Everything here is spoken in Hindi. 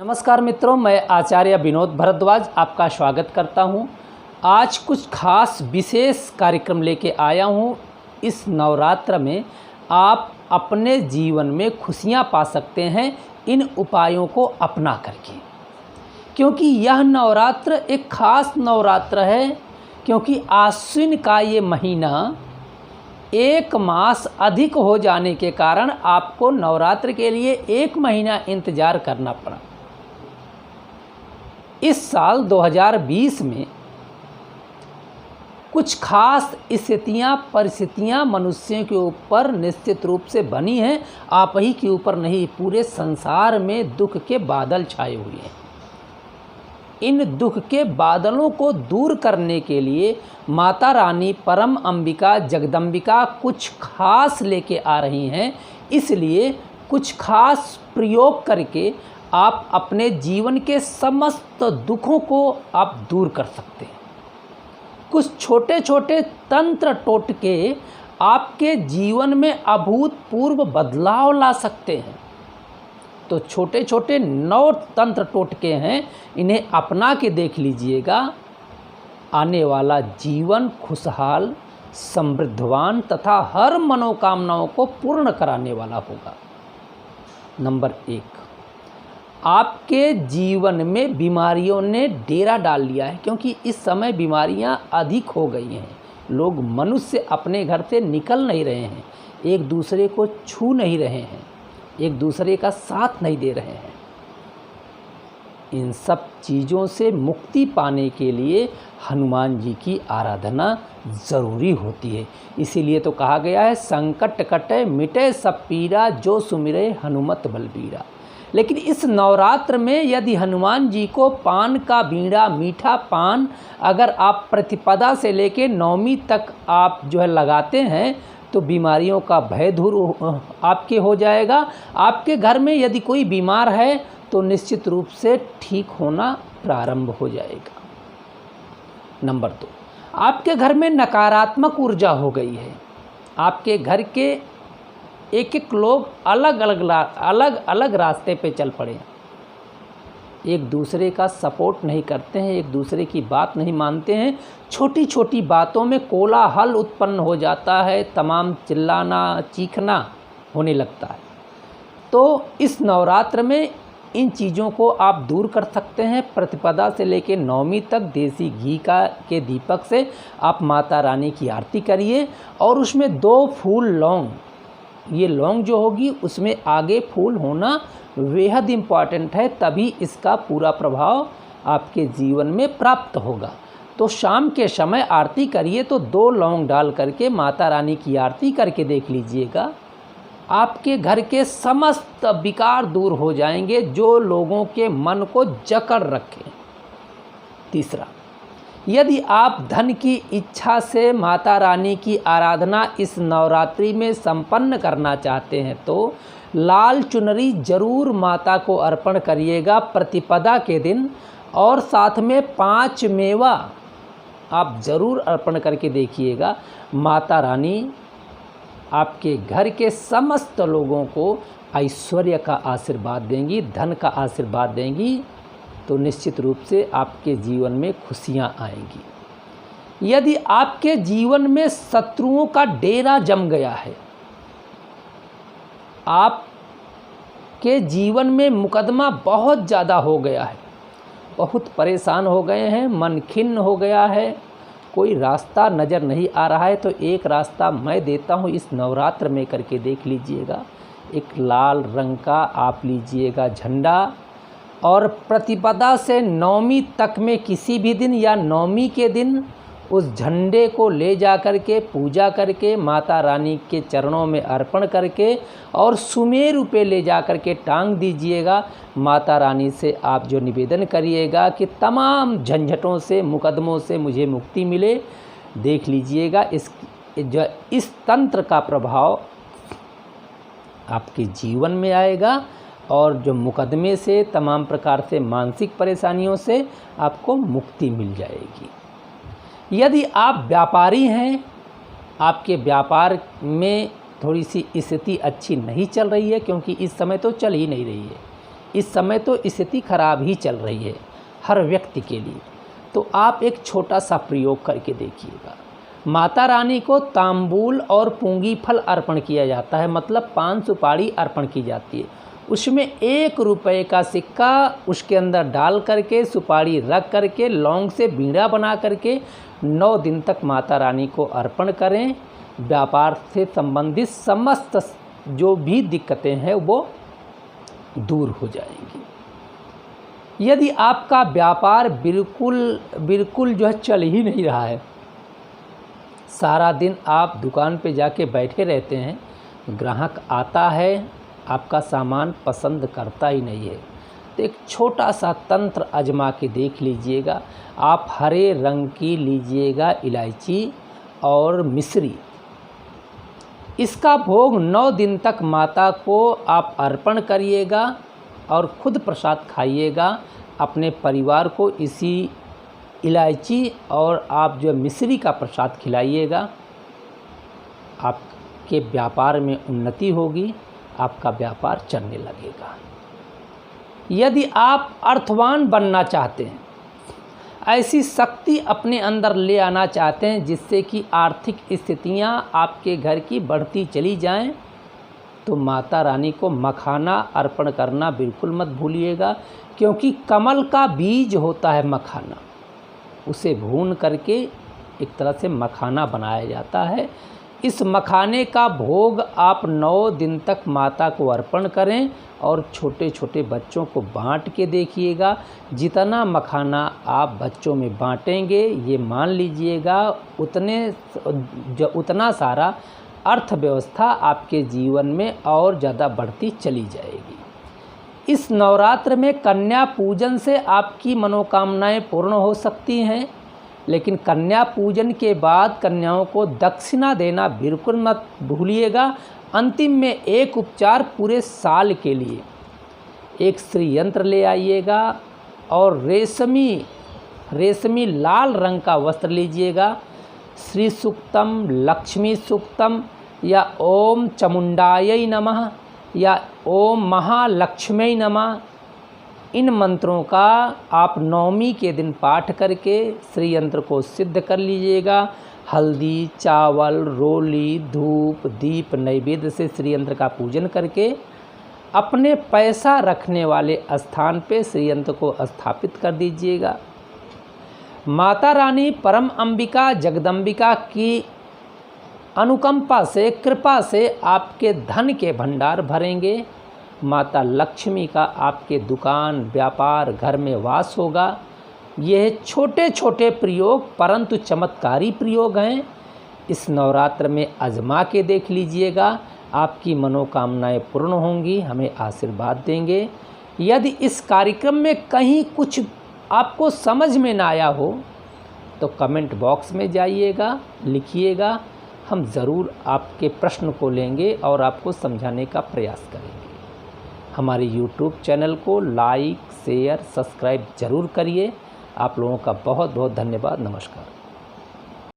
नमस्कार मित्रों, मैं आचार्य विनोद भारद्वाज आपका स्वागत करता हूं। आज कुछ खास विशेष कार्यक्रम लेके आया हूं। इस नवरात्र में आप अपने जीवन में खुशियां पा सकते हैं इन उपायों को अपना करके, क्योंकि यह नवरात्र एक खास नवरात्र है। क्योंकि आश्विन का ये महीना एक मास अधिक हो जाने के कारण आपको नवरात्र के लिए एक महीना इंतज़ार करना पड़ा। इस साल 2020 में कुछ खास परिस्थितियां मनुष्यों के ऊपर निश्चित रूप से बनी हैं। आप ही के ऊपर नहीं, पूरे संसार में दुख के बादल छाए हुए हैं। इन दुख के बादलों को दूर करने के लिए माता रानी परम अंबिका जगदम्बिका कुछ खास लेके आ रही हैं। इसलिए कुछ खास प्रयोग करके आप अपने जीवन के समस्त दुखों को आप दूर कर सकते हैं। कुछ छोटे छोटे तंत्र टोटके आपके जीवन में अभूतपूर्व बदलाव ला सकते हैं। तो छोटे छोटे 9 तंत्र टोटके हैं, इन्हें अपना के देख लीजिएगा। आने वाला जीवन खुशहाल, समृद्धवान तथा हर मनोकामनाओं को पूर्ण कराने वाला होगा। नंबर 1, आपके जीवन में बीमारियों ने डेरा डाल लिया है, क्योंकि इस समय बीमारियां अधिक हो गई हैं। लोग मनुष्य अपने घर से निकल नहीं रहे हैं, एक दूसरे को छू नहीं रहे हैं, एक दूसरे का साथ नहीं दे रहे हैं। इन सब चीज़ों से मुक्ति पाने के लिए हनुमान जी की आराधना ज़रूरी होती है। इसीलिए तो कहा गया है, संकट कटे मिटे सब पीरा, जो सुमिरे हनुमत बलबीरा। लेकिन इस नवरात्र में यदि हनुमान जी को पान का बीड़ा, मीठा पान अगर आप प्रतिपदा से लेके नवमी तक आप लगाते हैं तो बीमारियों का भय दूर आपके हो जाएगा। आपके घर में यदि कोई बीमार है तो निश्चित रूप से ठीक होना प्रारंभ हो जाएगा। नंबर 2, आपके घर में नकारात्मक ऊर्जा हो गई है। आपके घर के एक लोग अलग अलग रास्ते पे चल पड़े, एक दूसरे का सपोर्ट नहीं करते हैं, एक दूसरे की बात नहीं मानते हैं। छोटी छोटी बातों में कोलाहल उत्पन्न हो जाता है, तमाम चिल्लाना चीखना होने लगता है। तो इस नवरात्र में इन चीज़ों को आप दूर कर सकते हैं। प्रतिपदा से लेकर नवमी तक देसी घी के दीपक से आप माता रानी की आरती करिए और उसमें 2 फूल लौंग, ये लौंग जो होगी उसमें आगे फूल होना बेहद इम्पॉर्टेंट है, तभी इसका पूरा प्रभाव आपके जीवन में प्राप्त होगा। तो शाम के समय आरती करिए तो 2 लौंग डाल करके माता रानी की आरती करके देख लीजिएगा, आपके घर के समस्त विकार दूर हो जाएंगे जो लोगों के मन को जकड़ रखें। तीसरा, यदि आप धन की इच्छा से माता रानी की आराधना इस नवरात्रि में संपन्न करना चाहते हैं तो लाल चुनरी जरूर माता को अर्पण करिएगा प्रतिपदा के दिन, और साथ में 5 मेवा आप ज़रूर अर्पण करके देखिएगा। माता रानी आपके घर के समस्त लोगों को ऐश्वर्य का आशीर्वाद देंगी, धन का आशीर्वाद देंगी, तो निश्चित रूप से आपके जीवन में खुशियां आएंगी। यदि आपके जीवन में शत्रुओं का डेरा जम गया है, आपके जीवन में मुकदमा बहुत ज़्यादा हो गया है, बहुत परेशान हो गए हैं, मन खिन्न हो गया है, कोई रास्ता नज़र नहीं आ रहा है, तो एक रास्ता मैं देता हूँ, इस नवरात्र में करके देख लीजिएगा। एक लाल रंग का आप लीजिएगा झंडा, और प्रतिपदा से नवमी तक में किसी भी दिन या नवमी के दिन उस झंडे को ले जा कर के पूजा करके माता रानी के चरणों में अर्पण करके और सुमेरु पे ले जा कर के टांग दीजिएगा। माता रानी से आप जो निवेदन करिएगा कि तमाम झंझटों से, मुकदमों से मुझे मुक्ति मिले। देख लीजिएगा इस तंत्र का प्रभाव आपके जीवन में आएगा और जो मुकदमे से, तमाम प्रकार से मानसिक परेशानियों से आपको मुक्ति मिल जाएगी। यदि आप व्यापारी हैं, आपके व्यापार में थोड़ी सी स्थिति अच्छी नहीं चल रही है, क्योंकि इस समय तो चल ही नहीं रही है, इस समय तो स्थिति खराब ही चल रही है हर व्यक्ति के लिए। तो आप एक छोटा सा प्रयोग करके देखिएगा। माता रानी को तांबूल और पूंगी फल अर्पण किया जाता है, मतलब 5 सुपारी अर्पण की जाती है। उसमें 1 रुपये का सिक्का उसके अंदर डाल करके, सुपारी रख करके, लौंग से बीड़ा बना करके 9 दिन तक माता रानी को अर्पण करें। व्यापार से संबंधित समस्त जो भी दिक्कतें हैं वो दूर हो जाएंगी। यदि आपका व्यापार बिल्कुल जो है चल ही नहीं रहा है, सारा दिन आप दुकान पे जाके बैठे रहते हैं, ग्राहक आता है, आपका सामान पसंद करता ही नहीं है, तो एक छोटा सा तंत्र आजमा के देख लीजिएगा। आप हरे रंग की लीजिएगा इलायची और मिश्री, इसका भोग 9 दिन तक माता को आप अर्पण करिएगा और खुद प्रसाद खाइएगा। अपने परिवार को इसी इलायची और आप जो मिश्री का प्रसाद खिलाइएगा। आपके व्यापार में उन्नति होगी, आपका व्यापार चलने लगेगा। यदि आप अर्थवान बनना चाहते हैं, ऐसी शक्ति अपने अंदर ले आना चाहते हैं जिससे कि आर्थिक स्थितियां आपके घर की बढ़ती चली जाएं, तो माता रानी को मखाना अर्पण करना बिल्कुल मत भूलिएगा। क्योंकि कमल का बीज होता है मखाना, उसे भून करके एक तरह से मखाना बनाया जाता है। इस मखाने का भोग आप 9 दिन तक माता को अर्पण करें और छोटे छोटे बच्चों को बांट के देखिएगा। जितना मखाना आप बच्चों में बांटेंगे, ये मान लीजिएगा उतना सारा अर्थव्यवस्था आपके जीवन में और ज़्यादा बढ़ती चली जाएगी। इस नवरात्र में कन्या पूजन से आपकी मनोकामनाएं पूर्ण हो सकती हैं, लेकिन कन्या पूजन के बाद कन्याओं को दक्षिणा देना बिल्कुल मत भूलिएगा। अंतिम में एक उपचार पूरे साल के लिए एक श्री यंत्र ले आइएगा और रेशमी लाल रंग का वस्त्र लीजिएगा। श्री सूक्तम, लक्ष्मी सूक्तम या ओम चामुंडायै नमः या ओम महालक्ष्म्यै नमः, इन मंत्रों का आप 9वीं के दिन पाठ करके श्री यंत्र को सिद्ध कर लीजिएगा। हल्दी, चावल, रोली, धूप, दीप, नैवेद्य से श्री यंत्र का पूजन करके अपने पैसा रखने वाले स्थान पे श्री यंत्र को स्थापित कर दीजिएगा। माता रानी परम अंबिका जगदम्बिका की अनुकंपा से, कृपा से आपके धन के भंडार भरेंगे। माता लक्ष्मी का आपके दुकान, व्यापार, घर में वास होगा। यह छोटे छोटे प्रयोग परंतु चमत्कारी प्रयोग हैं। इस नवरात्र में आजमा के देख लीजिएगा, आपकी मनोकामनाएं पूर्ण होंगी, हमें आशीर्वाद देंगे। यदि इस कार्यक्रम में कहीं कुछ आपको समझ में ना आया हो तो कमेंट बॉक्स में जाइएगा, लिखिएगा। हम ज़रूर आपके प्रश्न को लेंगे और आपको समझाने का प्रयास करेंगे। हमारे YouTube चैनल को लाइक, शेयर, सब्सक्राइब ज़रूर करिए। आप लोगों का बहुत बहुत धन्यवाद। नमस्कार।